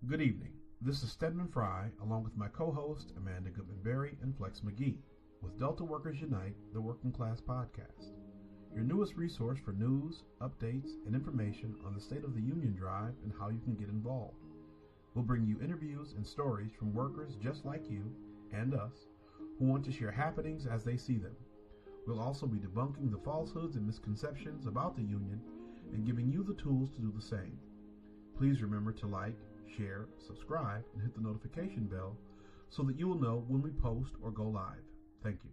Good evening. This is Stedman Fry, along with my co-host Amanda Goodman-Berry and Flex McGee, with Delta Workers Unite, the Working Class Podcast, your newest resource for news, updates, and information on the State of the Union drive and how you can get involved. We'll bring you interviews and stories from workers just like you and us who want to share happenings as they see them. We'll also be debunking the falsehoods and misconceptions about the union and giving you the tools to do the same. Please remember to like, share, subscribe, and hit the notification bell so that you will know when we post or go live. Thank you.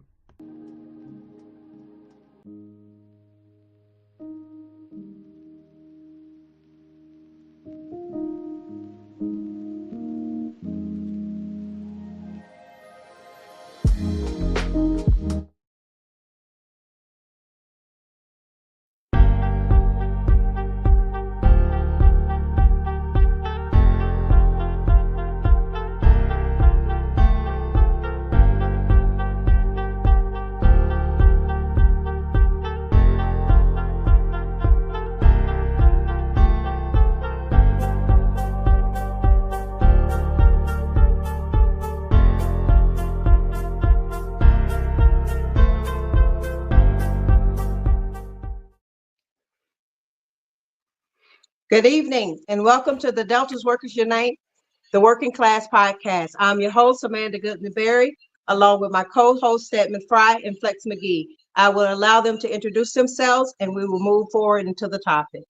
Good evening and welcome to the Delta's Workers Unite, the Working Class Podcast. I'm your host, Amanda Goodman-Berry, along with my co-host, Stedman Fry and Flex McGee. I will allow them to introduce themselves and we will move forward into the topic.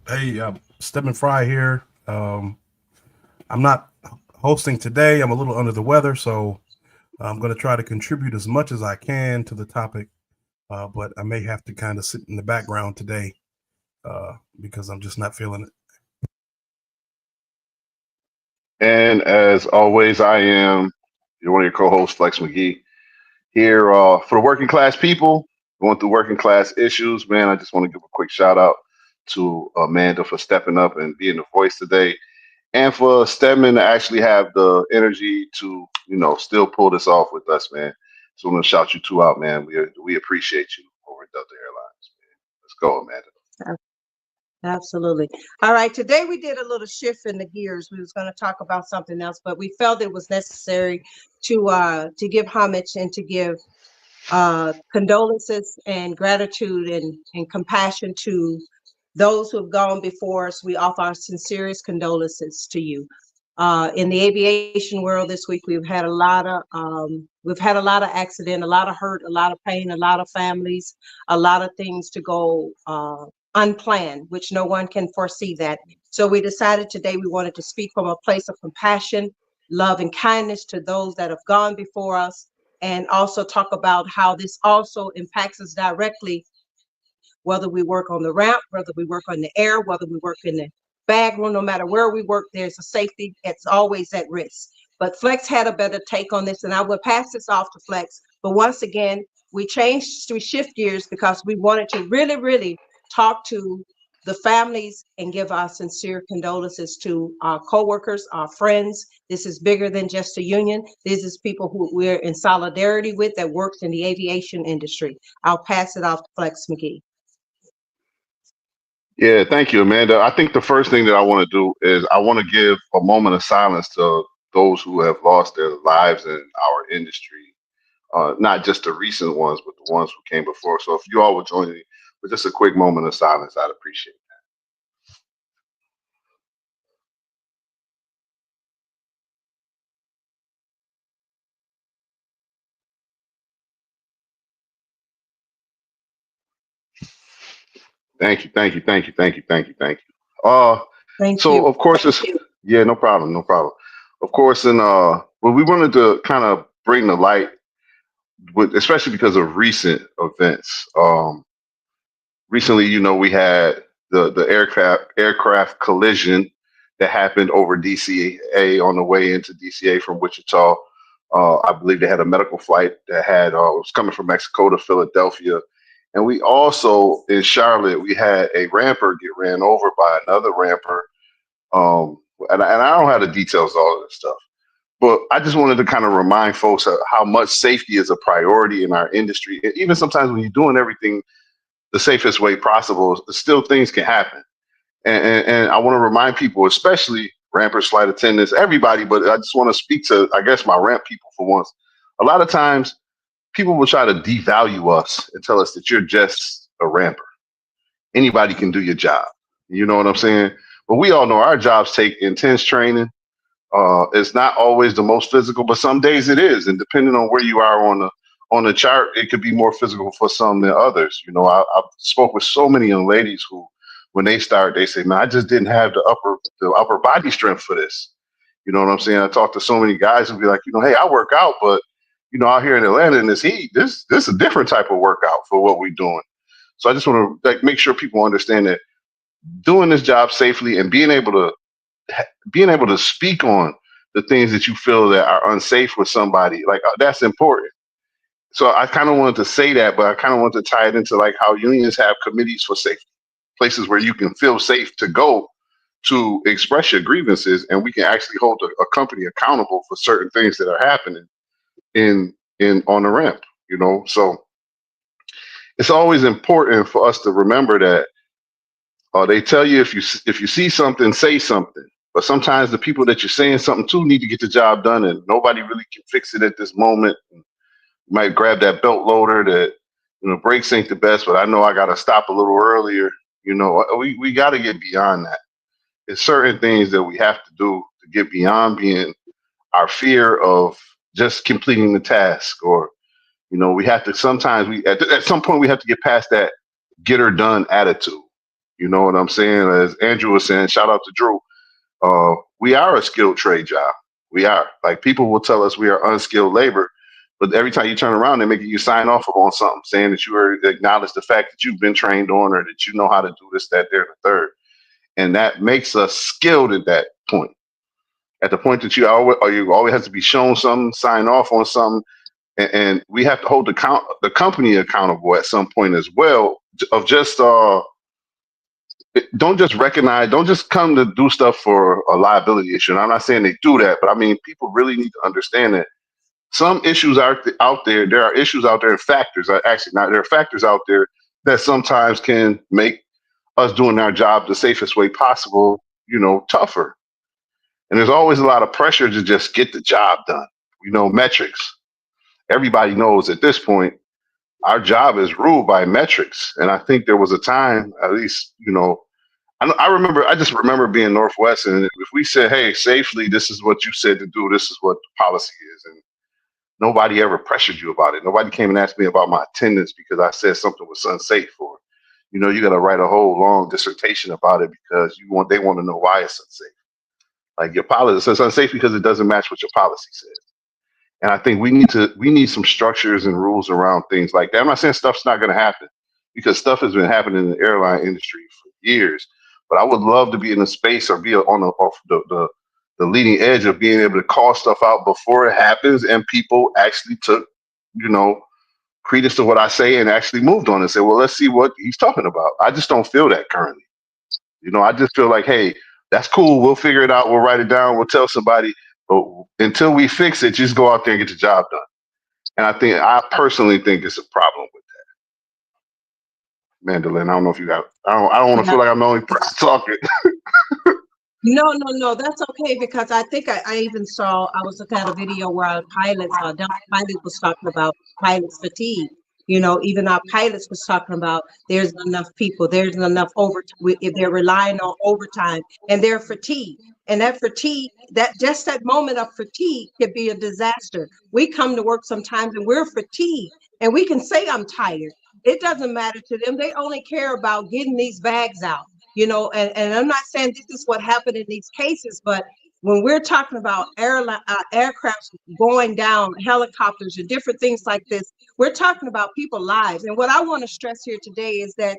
Hey, Stedman Fry here. I'm not hosting today. I'm a little under the weather, so I'm going to try to contribute as much as I can to the topic. But I may have to kind of sit in the background today because I'm just not feeling it. And as always, I am one of your co-hosts, Flex McGee, here for the working class people going through working class issues. Man, I just want to give a quick shout out to Amanda for stepping up and being the voice today, and for Stedman to actually have the energy to, still pull this off with us, man. So I'm gonna shout you two out, man. We appreciate you over at Delta Airlines, man. Let's go, Amanda. Absolutely. All right. Today we did a little shift in the gears. We was going to talk about something else, but we felt it was necessary to give homage and to give condolences and gratitude and compassion to those who have gone before us. We offer our sincerest condolences to you. In the aviation world this week, we've had a lot of accident, a lot of hurt, a lot of pain, a lot of families, a lot of things to go unplanned, which no one can foresee that. So we decided today we wanted to speak from a place of compassion, love, and kindness to those that have gone before us, and also talk about how this also impacts us directly, whether we work on the ramp, whether we work on the air, whether we work in the bag room, no matter where we work, there's a safety that's always at risk. But Flex had a better take on this, and I will pass this off to Flex. But once again, we shift gears because we wanted to really talk to the families and give our sincere condolences to our coworkers, our friends. This is bigger than just a union. This is people who we're in solidarity with that works in the aviation industry. I'll pass it off to Flex McGee. Yeah, thank you, Amanda. I think the first thing that I want to do is I want to give a moment of silence to those who have lost their lives in our industry, not just the recent ones, but the ones who came before. So if you all would join me with just a quick moment of silence, I'd appreciate it. Thank you. Thank So you. of course yeah, no problem. Of course, and well, we wanted to kind of bring the light with, especially because of recent events. Recently, we had the aircraft collision that happened over DCA on the way into DCA from Wichita. I believe they had a medical flight that was coming from Mexico to Philadelphia. And we also, in Charlotte, we had a ramper get ran over by another ramper. And I don't have the details of all of this stuff, but I just wanted to kind of remind folks how much safety is a priority in our industry. And even sometimes when you're doing everything the safest way possible, still things can happen. And I want to remind people, especially rampers, flight attendants, everybody, but I just want to speak to, I guess, my ramp people for once. A lot of times, people will try to devalue us and tell us that you're just a ramper. Anybody can do your job. You know what I'm saying? But we all know our jobs take intense training. It's not always the most physical, but some days it is. And depending on where you are on the chart, it could be more physical for some than others. You know, I've spoke with so many young ladies who, when they start, they say, "Man, I just didn't have the upper body strength for this." You know what I'm saying? I talk to so many guys who be like, "Hey, I work out, but out here in Atlanta in this heat, this is a different type of workout for what we're doing." So I just want to make sure people understand that doing this job safely and being able to speak on the things that you feel that are unsafe with somebody, like that's important. So I kind of wanted to say that, but I kind of want to tie it into like how unions have committees for safety, places where you can feel safe to go to express your grievances, and we can actually hold a company accountable for certain things that are happening in on the ramp. So it's always important for us to remember that they tell you if you see something, say something. But sometimes the people that you're saying something to need to get the job done, and nobody really can fix it at this moment. You might grab that belt loader that brakes ain't the best, but I know I got to stop a little earlier. We got to get beyond that. There's certain things that we have to do to get beyond being our fear of just completing the task, or we have to sometimes at some point we have to get past that get her done attitude. You know what I'm saying? As Andrew was saying, shout out to Drew. We are a skilled trade job. We are. Like, people will tell us we are unskilled labor, but every time you turn around, they're making you sign off on something, saying that you acknowledge the fact that you've been trained on, or that you know how to do this, that, there, and the third. And that makes us skilled at that point. At the point that you always have to be shown something, sign off on something, and we have to hold the company accountable at some point as well. Of just don't just come to do stuff for a liability issue. And I'm not saying they do that, but I mean, people really need to understand that some issues are out there. There are issues out there, and factors are actually not. There are factors out there that sometimes can make us doing our job the safest way possible, tougher. And there's always a lot of pressure to just get the job done. Metrics. Everybody knows at this point, our job is ruled by metrics. And I think there was a time, at least, I just remember being Northwest, and if we said, "Hey, safely, this is what you said to do, this is what the policy is," and nobody ever pressured you about it. Nobody came and asked me about my attendance because I said something was unsafe, or you got to write a whole long dissertation about it because they want to know why it's unsafe. Like, your policy says unsafe because it doesn't match what your policy says. And I think we need some structures and rules around things like that. I'm not saying stuff's not going to happen, because stuff has been happening in the airline industry for years. But I would love to be in a space or be on the leading edge of being able to call stuff out before it happens, and people actually took, credence to what I say and actually moved on and said, "Well, let's see what he's talking about." I just don't feel that currently. I just feel like, hey, that's cool. We'll figure it out. We'll write it down. We'll tell somebody. But until we fix it, just go out there and get the job done. And I personally think it's a problem with that. Mandolin, I don't know if you got. I don't want to feel like I'm the only person talking. No, that's okay, because I think I even saw, I was looking at a video where our pilots, Delta pilot was talking about pilots fatigue. Even our pilots was talking about there's enough people, there's enough overtime, if they're relying on overtime, and they're fatigued. And that fatigue, that moment of fatigue could be a disaster. We come to work sometimes and we're fatigued, and we can say, "I'm tired." It doesn't matter to them. They only care about getting these bags out. And I'm not saying this is what happened in these cases, but when we're talking about aircrafts going down, helicopters and different things like this, we're talking about people's lives. And what I want to stress here today is that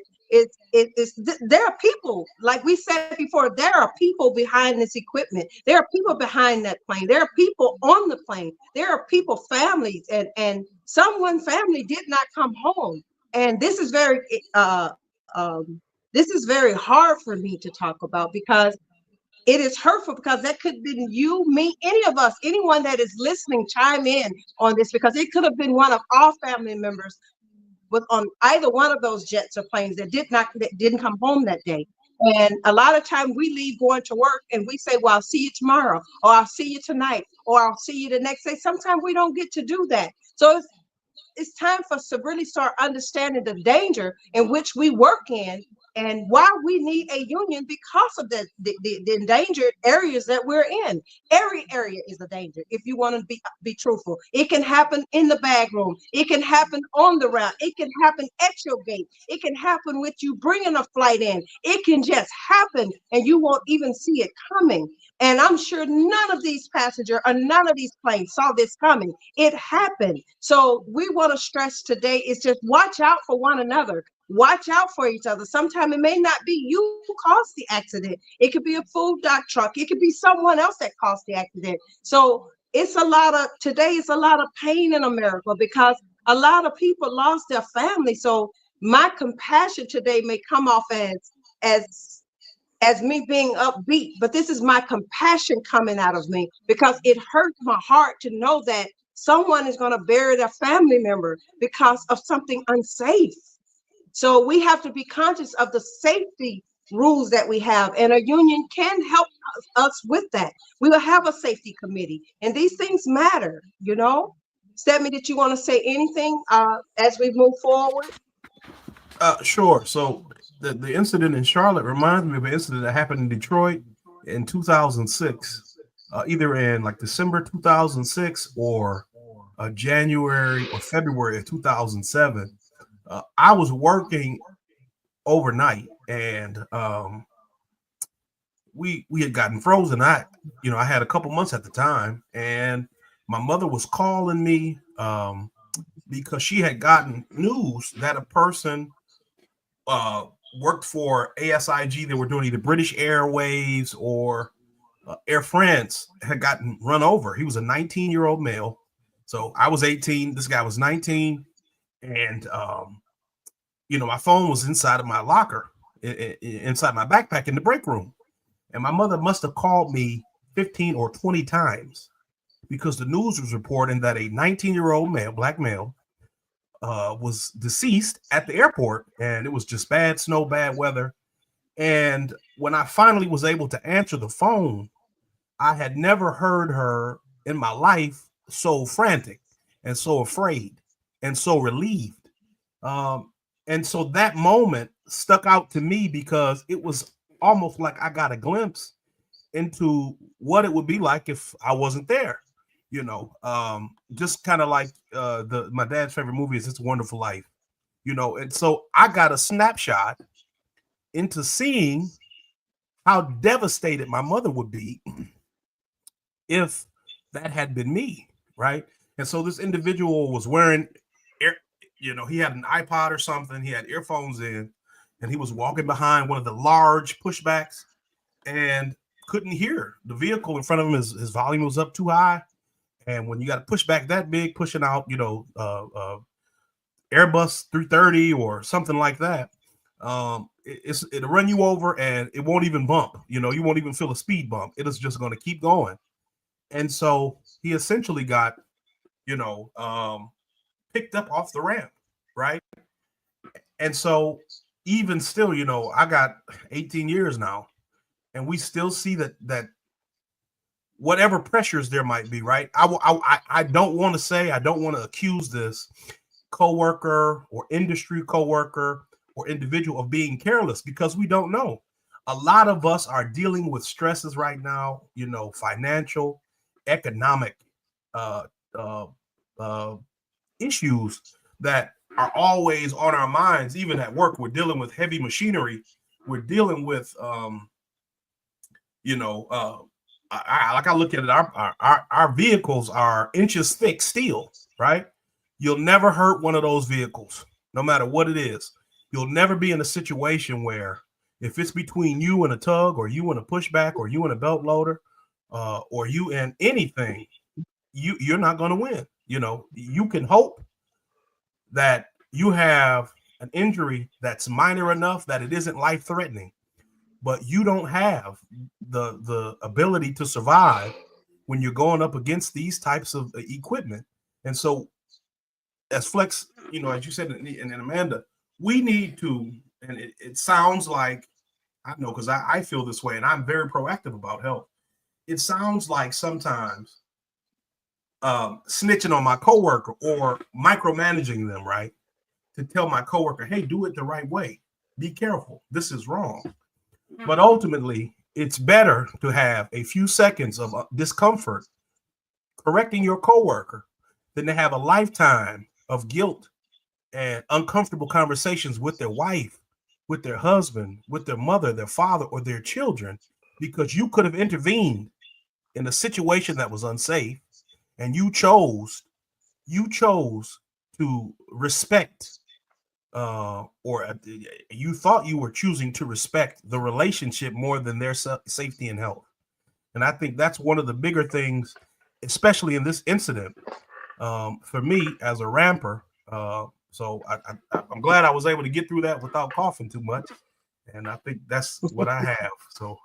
there are people, like we said before, there are people behind this equipment. There are people behind that plane. There are people on the plane. There are people, families, and someone family did not come home. And this is very hard for me to talk about, because it is hurtful, because that could have been you, me, any of us, anyone that is listening, chime in on this, because it could have been one of our family members was on either one of those jets or planes that didn't come home that day. And a lot of time we leave going to work and we say, well, I'll see you tomorrow, or I'll see you tonight, or I'll see you the next day. Sometimes we don't get to do that. So it's time for us to really start understanding the danger in which we work in, and why we need a union because of the endangered areas that we're in. Every area is a danger. If you want to be truthful, it can happen in the bag room. It can happen on the route. It can happen at your gate. It can happen with you bringing a flight in. It can just happen and you won't even see it coming. And I'm sure none of these passengers or none of these planes saw this coming. It happened. So we want to stress today is just watch out for one another. Watch out for each other. Sometimes it may not be you who caused the accident. It could be a food dock truck. It could be someone else that caused the accident. So today is a lot of pain in America because a lot of people lost their family. So my compassion today may come off as as me being upbeat, but this is my compassion coming out of me because it hurts my heart to know that someone is going to bury their family member because of something unsafe. So we have to be conscious of the safety rules that we have, and a union can help us with that. We will have a safety committee, and these things matter, you know. Stephanie, did you want to say anything as we move forward? Sure. So the incident in Charlotte reminds me of an incident that happened in Detroit in 2006, either in like December 2006 or January or February of 2007. I was working overnight, and we had gotten frozen. I had a couple months at the time, and my mother was calling me because she had gotten news that a person worked for ASIG. They were doing either British Airways or Air France, had gotten run over. He was a 19-year-old male. So I was 18. This guy was 19. And, my phone was inside of my locker, inside my backpack in the break room. And my mother must have called me 15 or 20 times because the news was reporting that a 19-year-old male, black male, was deceased at the airport, and it was just bad snow, bad weather. And when I finally was able to answer the phone, I had never heard her in my life so frantic and so afraid and so relieved. Um, and so that moment stuck out to me because it was almost like I got a glimpse into what it would be like if I wasn't there. Just kind of like my dad's favorite movie is It's a Wonderful Life, and so I got a snapshot into seeing how devastated my mother would be if that had been me, right? And so this individual was wearing he had an iPod or something, he had earphones in, and he was walking behind one of the large pushbacks and couldn't hear the vehicle in front of him. His volume was up too high. And when you got to push back that big, pushing out, Airbus 330 or something like that, it'll run you over and it won't even bump. You won't even feel a speed bump. It is just going to keep going. And so he essentially got, picked up off the ramp, right? And so even still, I got 18 years now, and we still see that whatever pressures there might be, right? I don't want to accuse this coworker or industry coworker or individual of being careless, because we don't know. A lot of us are dealing with stresses right now, financial, economic issues that are always on our minds. Even at work, we're dealing with heavy machinery. We're dealing with, like I look at it, our vehicles are inches thick steel, right? You'll never hurt one of those vehicles, no matter what it is. You'll never be in a situation where if it's between you and a tug, or you and a pushback, or you and a belt loader, or you and anything, you're not going to win. You can hope that you have an injury that's minor enough that it isn't life-threatening, but you don't have the ability to survive when you're going up against these types of equipment. And so, as Flex, as you said, and Amanda, we need to, and it sounds like I know because I feel this way and I'm very proactive about health. It sounds like sometimes snitching on my coworker or micromanaging them, right? To tell my coworker, hey, do it the right way. Be careful. This is wrong. But ultimately, it's better to have a few seconds of discomfort correcting your coworker than to have a lifetime of guilt and uncomfortable conversations with their wife, with their husband, with their mother, their father, or their children, because you could have intervened in a situation that was unsafe, and you chose to respect, or you thought you were choosing to respect the relationship more than their safety and health. And I think that's one of the bigger things, especially in this incident, for me as a ramper. So I'm glad I was able to get through that without coughing too much. And I think that's what I have. So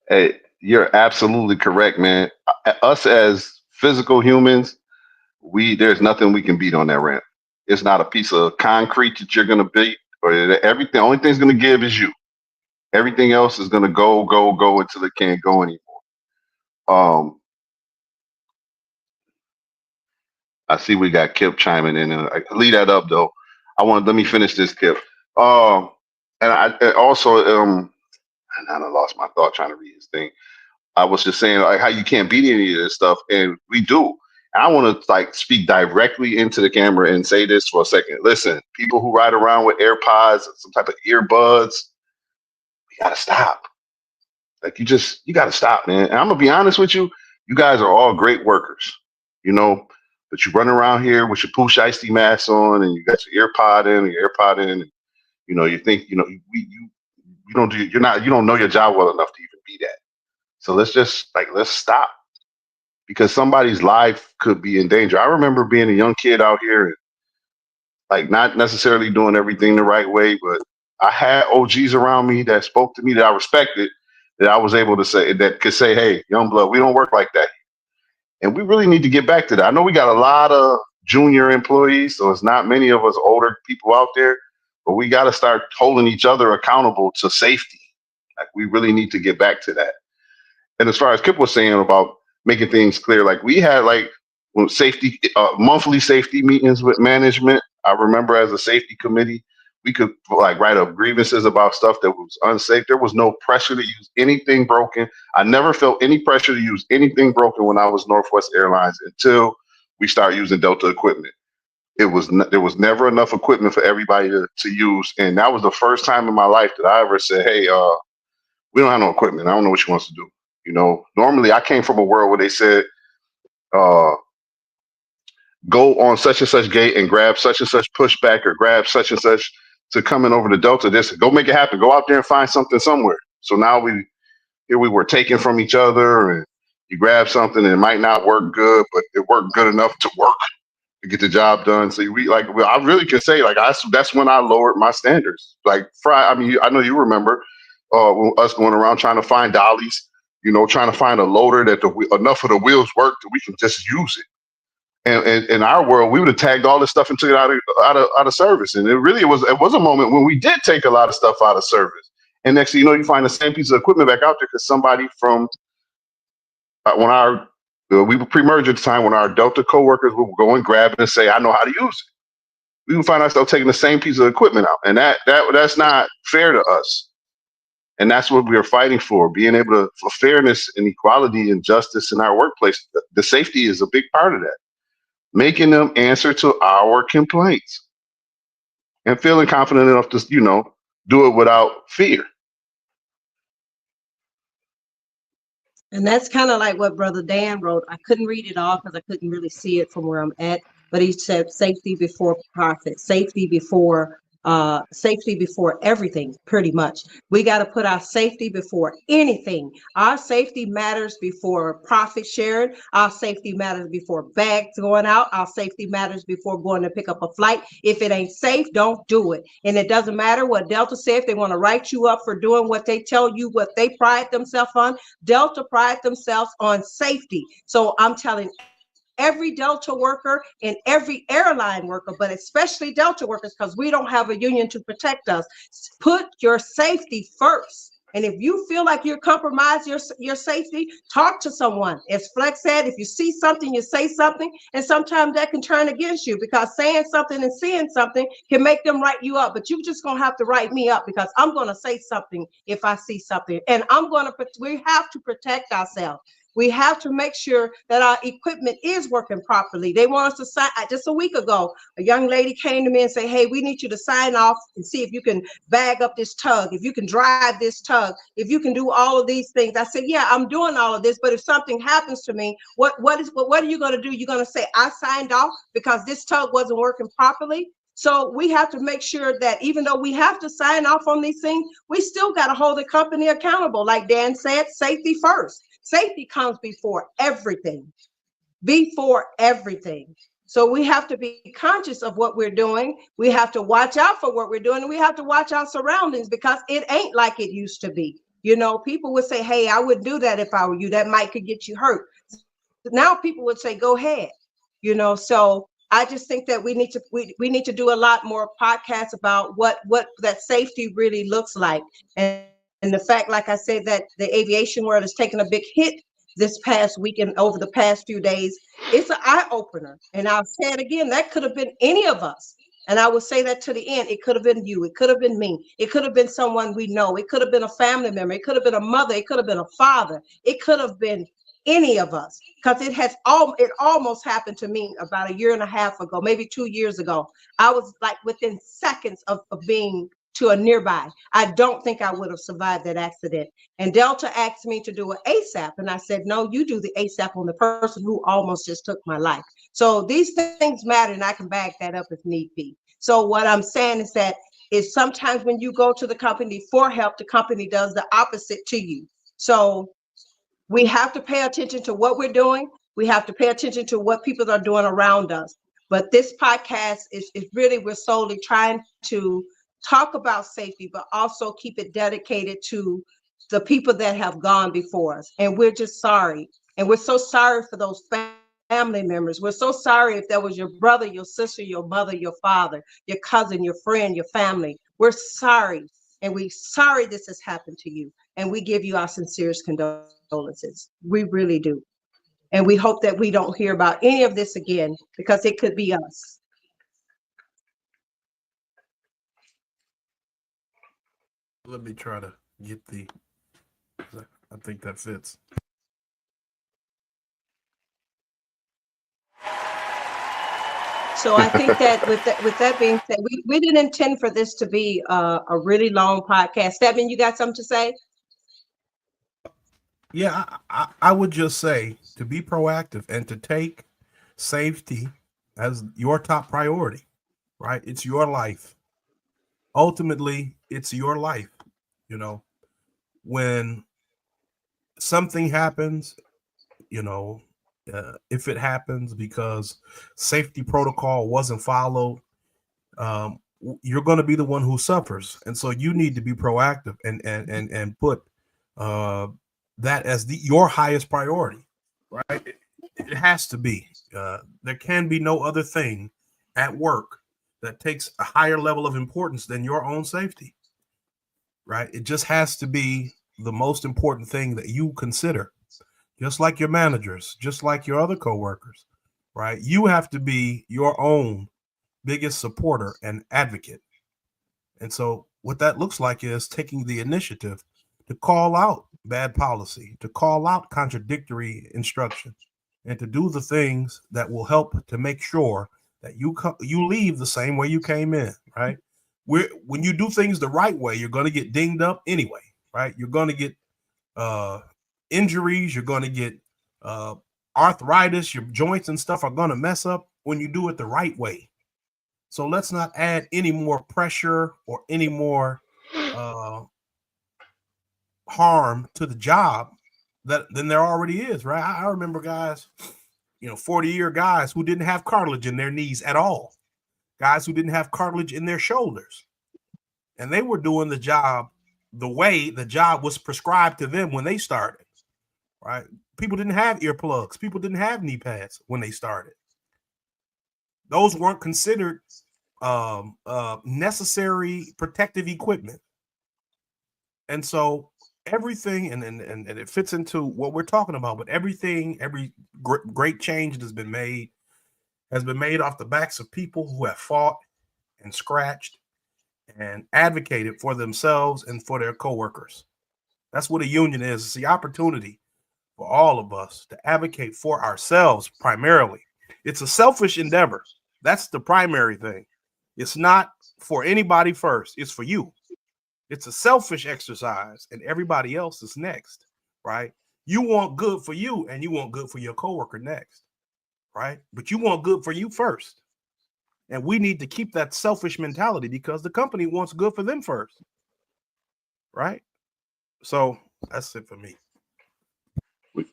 Hey, you're absolutely correct, man. Us as physical humans, there's nothing we can beat on that ramp. It's not a piece of concrete that you're gonna beat, or everything. The only thing's gonna give is you. Everything else is gonna go until it can't go anymore. Um, I see we got Kip chiming in, and leave that up though. Let me finish this, Kip. Um, and I also and I done lost my thought trying to read his thing. I was just saying like how you can't beat any of this stuff, and we do. And I want to like speak directly into the camera and say this for a second. Listen, people who ride around with AirPods, some type of earbuds, you gotta stop. Like you gotta stop, man. And I'm gonna be honest with you, you guys are all great workers, you know. But you run around here with your poo shiesty mask on, and you got your earpod in, and you think you don't do you don't know your job well enough to even be that. So let's stop because somebody's life could be in danger. I remember being a young kid out here, and like not necessarily doing everything the right way, but I had OGs around me that spoke to me that I respected, that I was able to say that could say, "Hey, young blood, we don't work like that," and we really need to get back to that. I know we got a lot of junior employees, so it's not many of us older people out there, but we got to start holding each other accountable to safety. Like we really need to get back to that. And as far as Kip was saying about making things clear, like we had like safety monthly safety meetings with management. I remember as a safety committee, we could like write up grievances about stuff that was unsafe. There was no pressure to use anything broken. I never felt any pressure to use anything broken when I was Northwest Airlines until we start using Delta equipment. There was never enough equipment for everybody to use, and that was the first time in my life that I ever said, "Hey, we don't have no equipment. I don't know what she wants to do." Normally I came from a world where they said, uh, go on such and such gate and grab such and such pushback or grab such and such to coming over to Delta. This go make it happen. Go out there and find something somewhere. So now we were taking from each other, and you grab something and it might not work good, but it worked good enough to work to get the job done. So I really can say that's when I lowered my standards. Like I mean, I know you remember us going around trying to find dollies, trying to find a loader that enough of the wheels work that we can just use it. And in our world, we would have tagged all this stuff and took it out of service. And it was a moment when we did take a lot of stuff out of service. And next thing you know, you find the same piece of equipment back out there because somebody from when we were pre-merge at the time, when our Delta coworkers would go and grab it and say, "I know how to use it." We would find ourselves taking the same piece of equipment out, and that's not fair to us. And that's what we are fighting for: being able for fairness and equality and justice in our workplace. The safety is a big part of that. Making them answer to our complaints and feeling confident enough to do it without fear. And that's kind of like what Brother Dan wrote. I couldn't read it off because I couldn't really see it from where I'm at. But he said safety before profit, safety before everything, pretty much. We got to put our safety before anything. Our safety matters before profit sharing. Our safety matters before bags going out. Our safety matters before going to pick up a flight. If it ain't safe, don't do it. And it doesn't matter what Delta said. If they want to write you up for doing what they tell you, what they pride themselves on, Delta pride themselves on safety. So I'm telling every Delta worker and every airline worker, but especially Delta workers, because we don't have a union to protect us. Put your safety first. And if you feel like you're compromised your safety, talk to someone. As Flex said, if you see something, you say something. And sometimes that can turn against you, because saying something and seeing something can make them write you up. But you just going to have to write me up, because I'm going to say something if I see something. And we have to protect ourselves. We have to make sure that our equipment is working properly. They want us to sign. Just a week ago, a young lady came to me and said, hey, we need you to sign off and see if you can bag up this tug, if you can drive this tug, if you can do all of these things. I said, yeah, I'm doing all of this, but if something happens to me, what are you going to do? You're going to say, I signed off because this tug wasn't working properly? So we have to make sure that even though we have to sign off on these things, we still got to hold the company accountable. Like Dan said, safety first. Safety comes before everything, So we have to be conscious of what we're doing. We have to watch out for what we're doing. And we have to watch our surroundings, because it ain't like it used to be. You know, people would say, hey, I wouldn't do that if I were you. That could get you hurt. Now people would say, go ahead. You know, so I just think that we need to do a lot more podcasts about what that safety really looks like. And the fact, like I said, that the aviation world has taken a big hit this past week and over the past few days, it's an eye opener. And I'll say it again, that could have been any of us. And I will say that to the end. It could have been you. It could have been me. It could have been someone we know. It could have been a family member. It could have been a mother. It could have been a father. It could have been any of us, because it almost happened to me about a year and a half ago, maybe 2 years ago. I was like within seconds of being to a nearby. I don't think I would have survived that accident. And Delta asked me to do an ASAP. And I said, no, you do the ASAP on the person who almost just took my life. So these things matter, and I can back that up if need be. So what I'm saying is that sometimes when you go to the company for help, the company does the opposite to you. So we have to pay attention to what we're doing. We have to pay attention to what people are doing around us. But this podcast is really, we're solely trying to talk about safety, but also keep it dedicated to the people that have gone before us. And we're just sorry. And we're so sorry for those family members. We're so sorry if that was your brother, your sister, your mother, your father, your cousin, your friend, your family. We're sorry. And we're sorry this has happened to you. And we give you our sincerest condolences. We really do. And we hope that we don't hear about any of this again, because it could be us. Let me try to get I think that fits. So I think that with that being said, we didn't intend for this to be a really long podcast. Stephen, you got something to say? Yeah, I would just say to be proactive and to take safety as your top priority, right? It's your life. Ultimately, it's your life. You know, when something happens, if it happens because safety protocol wasn't followed, you're going to be the one who suffers. And so you need to be proactive and put that as your highest priority, right? It has to be. There can be no other thing at work that takes a higher level of importance than your own safety, right? It just has to be the most important thing that you consider, just like your managers, just like your other coworkers, right? You have to be your own biggest supporter and advocate. And so what that looks like is taking the initiative to call out bad policy, to call out contradictory instruction, and to do the things that will help to make sure that you leave the same way you came in, right? When you do things the right way, you're going to get dinged up anyway, right? You're going to get injuries. You're going to get arthritis. Your joints and stuff are going to mess up when you do it the right way. So let's not add any more pressure or any more harm to the job than there already is, right? I remember guys, 40-year guys who didn't have cartilage in their knees at all, guys who didn't have cartilage in their shoulders, and they were doing the job the way the job was prescribed to them when they started, right? People didn't have earplugs. People didn't have knee pads when they started. Those weren't considered necessary protective equipment. And so everything, and it fits into what we're talking about, but everything, every great change that has been made off the backs of people who have fought and scratched and advocated for themselves and for their coworkers. That's what a union is. It's the opportunity for all of us to advocate for ourselves primarily. It's a selfish endeavor. That's the primary thing. It's not for anybody first. It's for you. It's a selfish exercise, and everybody else is next, right? You want good for you, and you want good for your coworker next, right? But you want good for you first. And we need to keep that selfish mentality because the company wants good for them first, right? So that's it for me.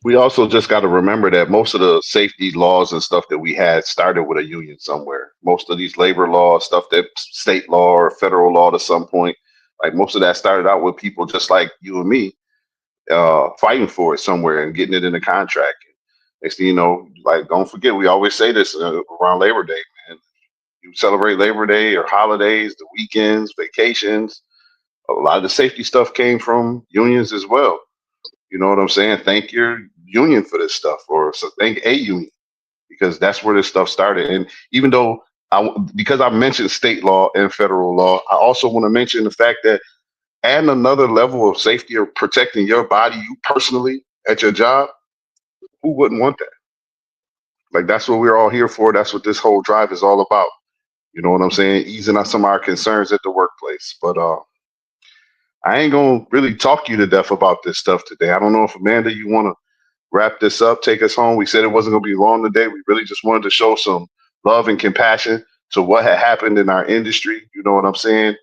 We also just got to remember that most of the safety laws and stuff that we had started with a union somewhere. Most of these labor laws, stuff that state law or federal law to some point, like most of that started out with people just like you and me fighting for it somewhere and getting it in the contract. Next thing you know, like don't forget, we always say this around Labor Day, man. You celebrate Labor Day or holidays, the weekends, vacations. A lot of the safety stuff came from unions as well. You know what I'm saying? Thank your union for this stuff, or so thank a union because that's where this stuff started. And even though because I mentioned state law and federal law, I also want to mention the fact that adding another level of safety or protecting your body, you personally at your job, who wouldn't want that? Like that's what we're all here for. That's what this whole drive is all about. You know what I'm saying? Easing out some of our concerns at the workplace. But I ain't gonna really talk you to death about this stuff today. I don't know if Amanda, you want to wrap this up, take us home. We said it wasn't going to be long today. We really just wanted to show some love and compassion to what had happened in our industry. You know what I'm saying?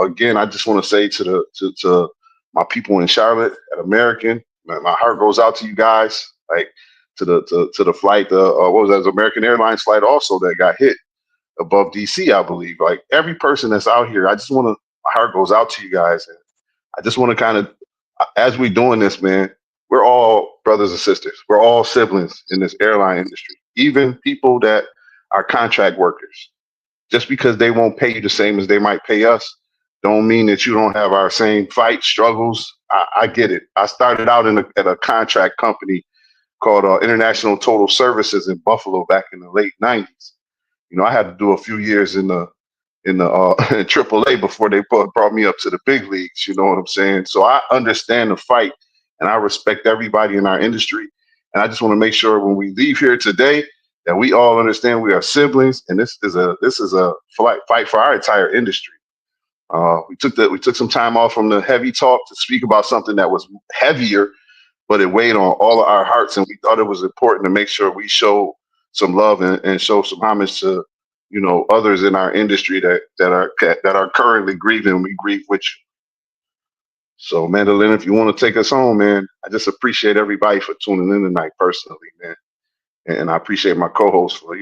Again, I just want to say to my people in Charlotte at American, my heart goes out to you guys. Like to the flight, what was that? American Airlines flight also that got hit above DC, I believe. Like every person that's out here, I just want to. My heart goes out to you guys, and I just want to kind of, as we doing this, man, we're all brothers and sisters. We're all siblings in this airline industry. Even people that are contract workers, just because they won't pay you the same as they might pay us, don't mean that you don't have our same fight struggles. I get it. I started out at a contract company called International Total Services in Buffalo back in the late '90s. You know, I had to do a few years in the in AAA before they brought me up to the big leagues. You know what I'm saying? So I understand the fight, and I respect everybody in our industry. And I just want to make sure when we leave here today that we all understand we are siblings, and this is a fight for our entire industry. We took some time off from the heavy talk to speak about something that was heavier, but it weighed on all of our hearts, and we thought it was important to make sure we show some love and show some homage to others in our industry that are currently grieving. We grieve with you. So, Mandolin, if you want to take us home, man, I just appreciate everybody for tuning in tonight personally, man, and I appreciate my co-host for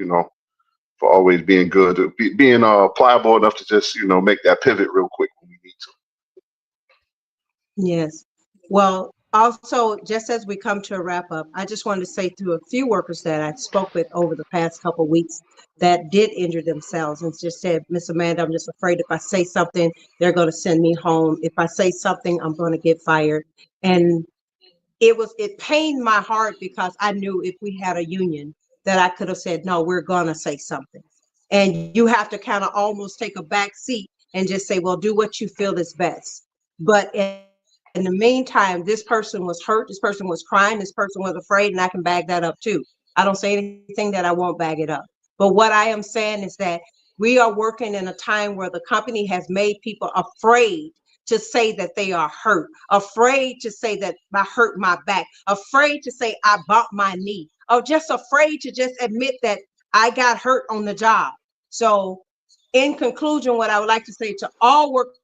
for always being good, being pliable enough to just make that pivot real quick when we need to. Yes. Well, also, just as we come to a wrap up, I just wanted to say to a few workers that I spoke with over the past couple of weeks that did injure themselves and just said, Miss Amanda, I'm just afraid if I say something, they're going to send me home. If I say something, I'm going to get fired. And it pained my heart because I knew if we had a union that I could have said, no, we're going to say something. And you have to kind of almost take a back seat and just say, well, do what you feel is best. But in the meantime, this person was hurt, this person was crying, this person was afraid, and I can back that up too. I don't say anything that I won't bag it up. But what I am saying is that we are working in a time where the company has made people afraid to say that they are hurt, afraid to say that I hurt my back, afraid to say I bumped my knee, or just afraid to just admit that I got hurt on the job. So in conclusion, what I would like to say to all workers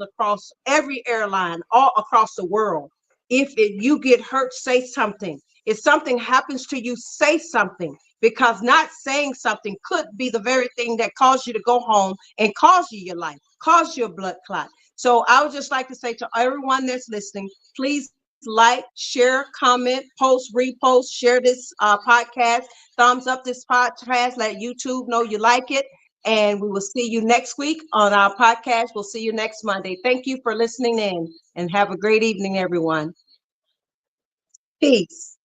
across every airline, all across the world, you get hurt, say something. If something happens to you, say something, because not saying something could be the very thing that caused you to go home and cause you your life, cause you a blood clot. So I would just like to say to everyone that's listening, please like, share, comment, post, repost, share this podcast. Thumbs up this podcast. Let YouTube know you like it. And we will see you next week on our podcast. We'll see you next Monday. Thank you for listening in and have a great evening, everyone. Peace.